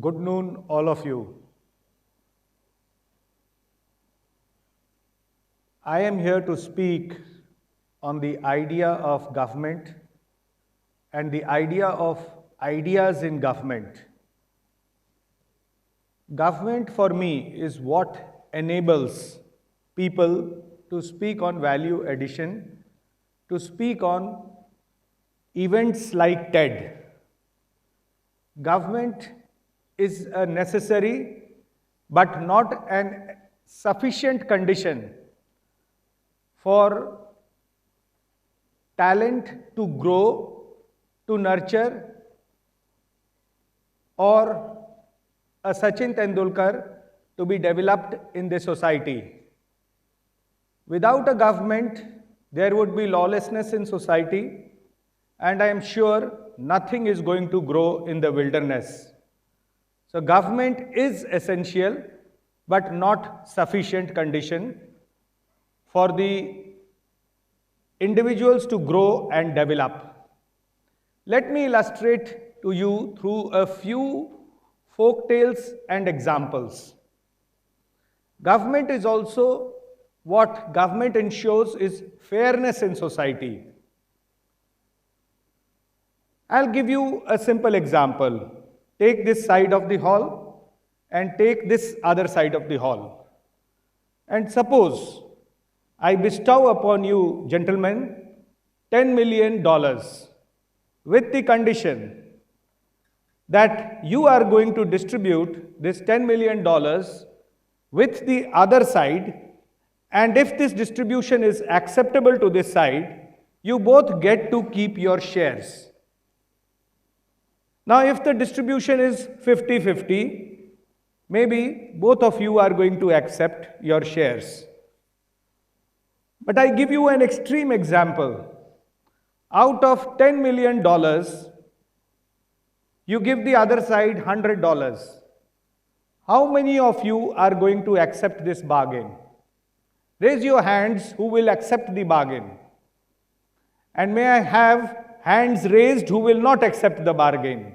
Good noon, all of you. I am here to speak on the idea of government and the idea of ideas in government. Government for me is what enables people to speak on value addition, to speak on events like TED. Government is a necessary but not an sufficient condition for talent to grow, to nurture, or a Sachin Tendulkar to be developed in the society. Without a government, there would be lawlessness in society, and I am sure nothing is going to grow in the wilderness. So government is essential, but not sufficient condition for the individuals to grow and develop. Let me illustrate to you through a few folk tales and examples. Government is also what government ensures is fairness in society. I'll give you a simple example. Take this side of the hall and take this other side of the hall. And suppose I bestow upon you, gentlemen, $10 million with the condition that you are going to distribute this $10 million with the other side, and if this distribution is acceptable to this side, you both get to keep your shares. Now, if the distribution is 50-50, maybe both of you are going to accept your shares. But I give you an extreme example. Out of $10 million, you give the other side $100. How many of you are going to accept this bargain? Raise your hands who will accept the bargain. And may I have hands raised who will not accept the bargain?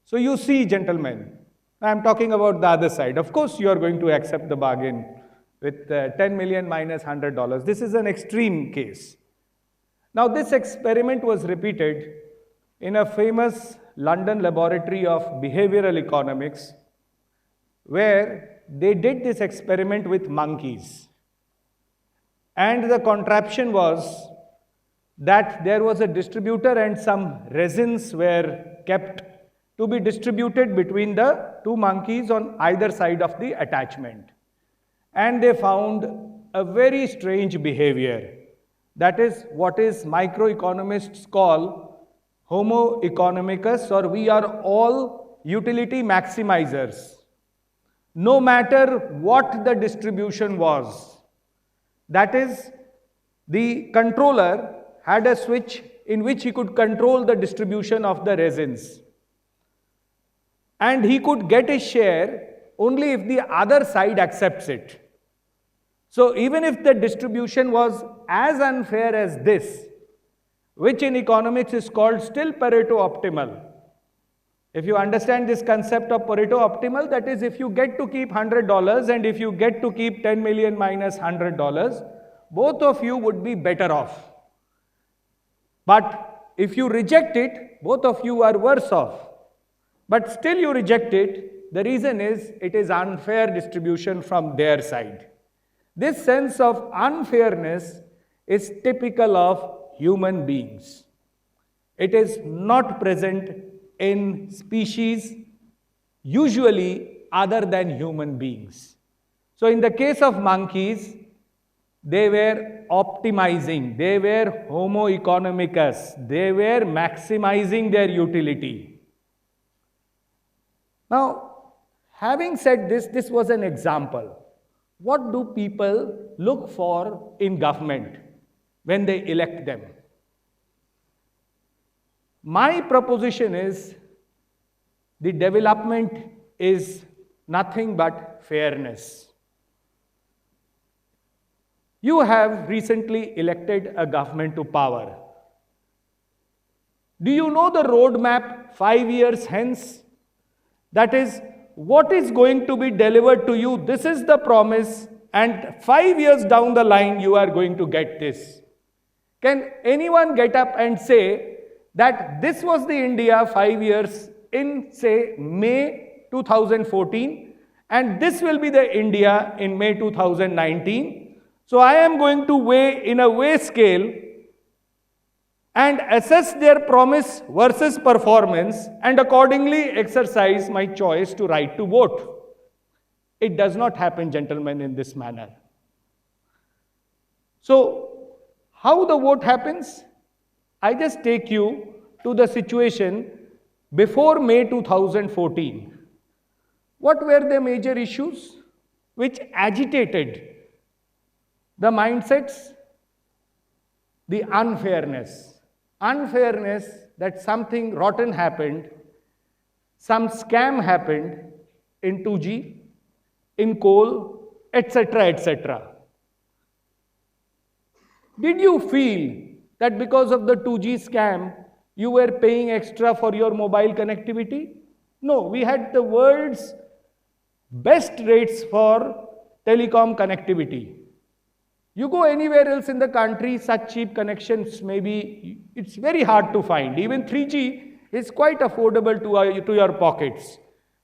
So you see, gentlemen, I am talking about the other side. Of course, you are going to accept the bargain with 10 million minus $100. This is an extreme case. Now, this experiment was repeated in a famous London laboratory of behavioral economics, where they did this experiment with monkeys. And the contraption was that there was a distributor and some resins were kept to be distributed between the two monkeys on either side of the attachment. And they found a very strange behavior. That is what is microeconomists call homo economicus, or we are all utility maximizers. No matter what the distribution was, that is, the controller had a switch in which he could control the distribution of the resins. And he could get a share only if the other side accepts it. So even if the distribution was as unfair as this, which in economics is called still Pareto optimal. If you understand this concept of Pareto optimal, that is, if you get to keep $100 and if you get to keep 10 million minus $100, both of you would be better off. But if you reject it, both of you are worse off. But still you reject it, the reason is it is unfair distribution from their side. This sense of unfairness is typical of human beings. It is not present in species usually other than human beings. So in the case of monkeys, they were optimizing, they were homo economicus, they were maximizing their utility. Now, having said this, this was an example. What do people look for in government when they elect them? My proposition is the development is nothing but fairness. You have recently elected a government to power. Do you know the roadmap 5 years hence? That is, what is going to be delivered to you? This is the promise, and 5 years down the line, you are going to get this. Can anyone get up and say that this was the India 5 years in, say, May 2014, and this will be the India in May 2019? So I am going to weigh in a weigh scale and assess their promise versus performance, and accordingly exercise my choice to right to vote. It does not happen, gentlemen, in this manner. So, how the vote happens? I just take you to the situation before May 2014. What were the major issues which agitated the mindsets? The unfairness. Unfairness that something rotten happened, some scam happened in 2G, in coal, etc., etc. Did you feel that because of the 2G scam, you were paying extra for your mobile connectivity? No, we had the world's best rates for telecom connectivity. You go anywhere else in the country, such cheap connections maybe, it's very hard to find. Even 3G is quite affordable to your pockets.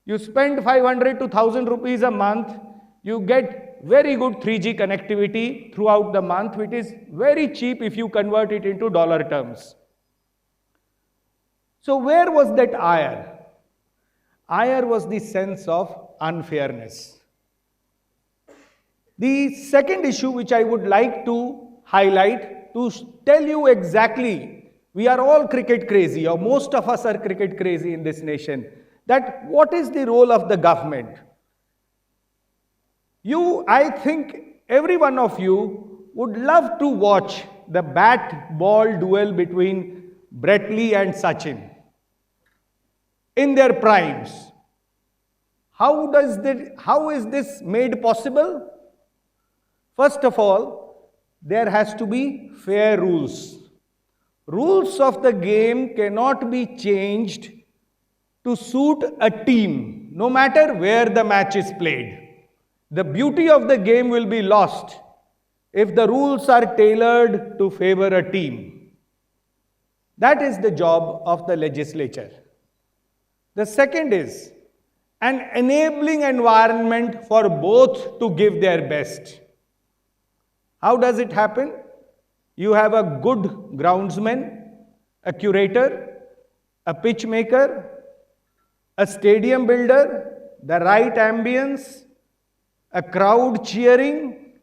You spend 500 to 1000 rupees a month, you get very good 3G connectivity throughout the month, which is very cheap if you convert it into dollar terms. So where was that ire? Ire was the sense of unfairness. The second issue which I would like to highlight, to tell you exactly, we are all cricket crazy, or most of us are cricket crazy in this nation, that what is the role of the government? I think every one of you would love to watch the bat-ball duel between Brett Lee and Sachin in their primes. How is this made possible? First of all, there has to be fair rules. Rules of the game cannot be changed to suit a team, no matter where the match is played. The beauty of the game will be lost if the rules are tailored to favor a team. That is the job of the legislature. The second is an enabling environment for both to give their best. How does it happen? You have a good groundsman, a curator, a pitch maker, a stadium builder, the right ambience, a crowd cheering,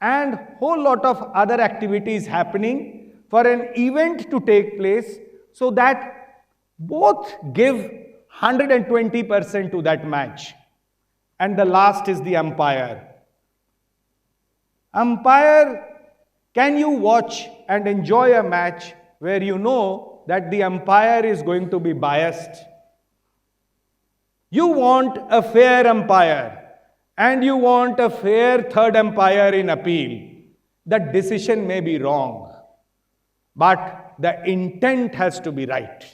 and whole lot of other activities happening for an event to take place, so that both give 120% to that match. And the last is the umpire. Umpire, can you watch and enjoy a match where you know that the umpire is going to be biased? You want a fair umpire, and you want a fair third umpire in appeal. The decision may be wrong, but the intent has to be right.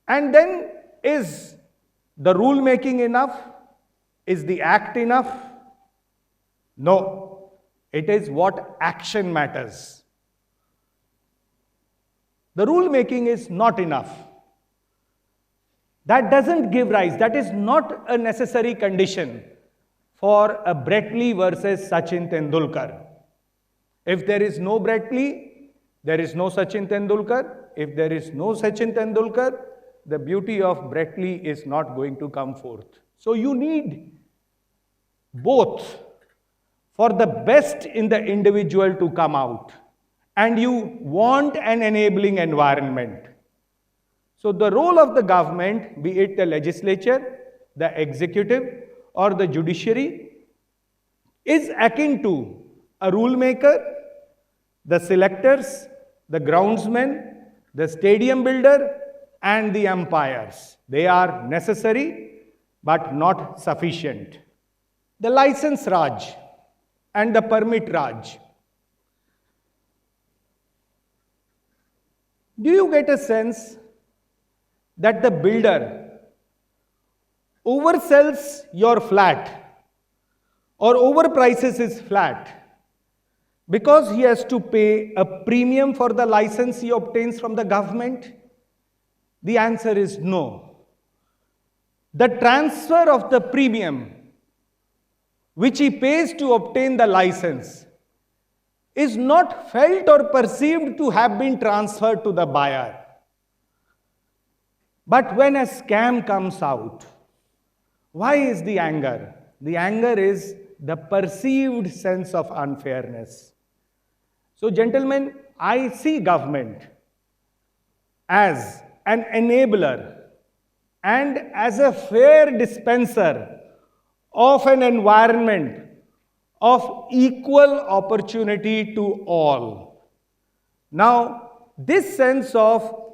And then, is the rule making enough? Is the act enough? No. It is what action matters. The rule making is not enough. That doesn't give rise, that is not a necessary condition for a Brett Lee versus Sachin Tendulkar. If there is no Brett Lee, there is no Sachin Tendulkar. If there is no Sachin Tendulkar, the beauty of Brett Lee is not going to come forth. So you need both for the best in the individual to come out, and you want an enabling environment. So the role of the government, be it the legislature, the executive, or the judiciary, is akin to a rule maker, the selectors, the groundsmen, the stadium builder, and the umpires. They are necessary but not sufficient. The license Raj and the permit Raj. Do you get a sense that the builder oversells your flat or overprices his flat because he has to pay a premium for the license he obtains from the government? The answer is no. The transfer of the premium which he pays to obtain the license is not felt or perceived to have been transferred to the buyer. But when a scam comes out, why is the anger? The anger is the perceived sense of unfairness. So, gentlemen, I see government as an enabler and as a fair dispenser of an environment of equal opportunity to all. Now, this sense of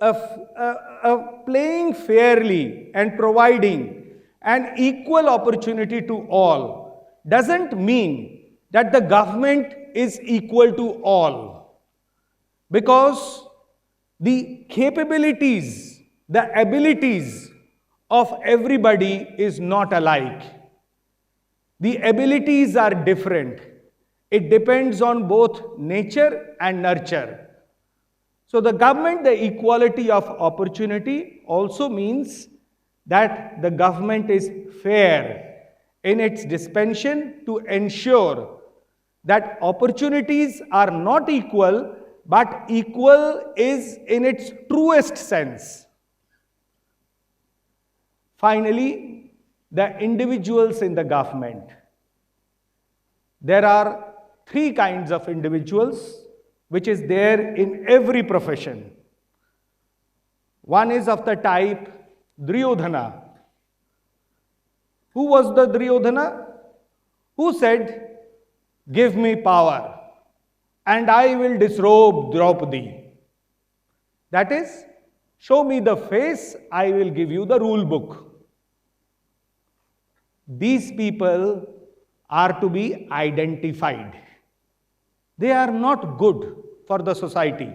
playing fairly and providing an equal opportunity to all doesn't mean that the government is equal to all, because the capabilities, the abilities of everybody is not alike. The abilities are different. It depends on both nature and nurture. So the government, the equality of opportunity also means that the government is fair in its dispensation to ensure that opportunities are not equal, but equal is in its truest sense. Finally, the individuals in the government. There are three kinds of individuals which is there in every profession. One is of the type Duryodhana. Who was the Duryodhana? Who said, "Give me power and I will disrobe Draupadi." That is, show me the face, I will give you the rule book. These people are to be identified. They are not good for the society.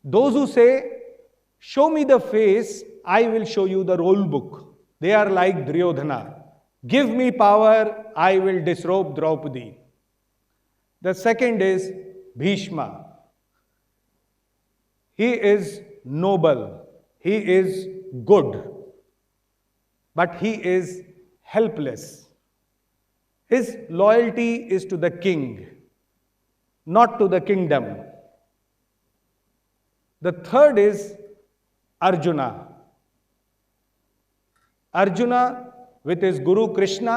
Those who say, "Show me the face, I will show you the rule book," they are like Duryodhana. "Give me power, I will disrobe Draupadi." The second is Bhishma. He is noble, he is good, but he is helpless. His loyalty is to the king, not to the kingdom. The third is Arjuna. Arjuna, with his Guru Krishna,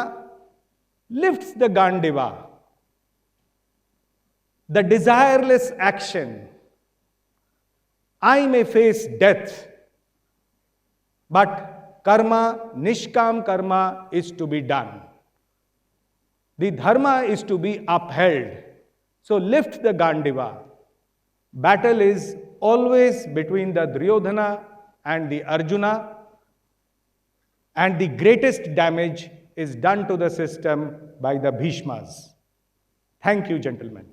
lifts the Gandiva, the desireless action. I may face death, but karma, nishkam karma is to be done. The dharma is to be upheld. So lift the Gandiva. Battle is always between the Duryodhana and the Arjuna, and the greatest damage is done to the system by the Bhishmas. Thank you, gentlemen.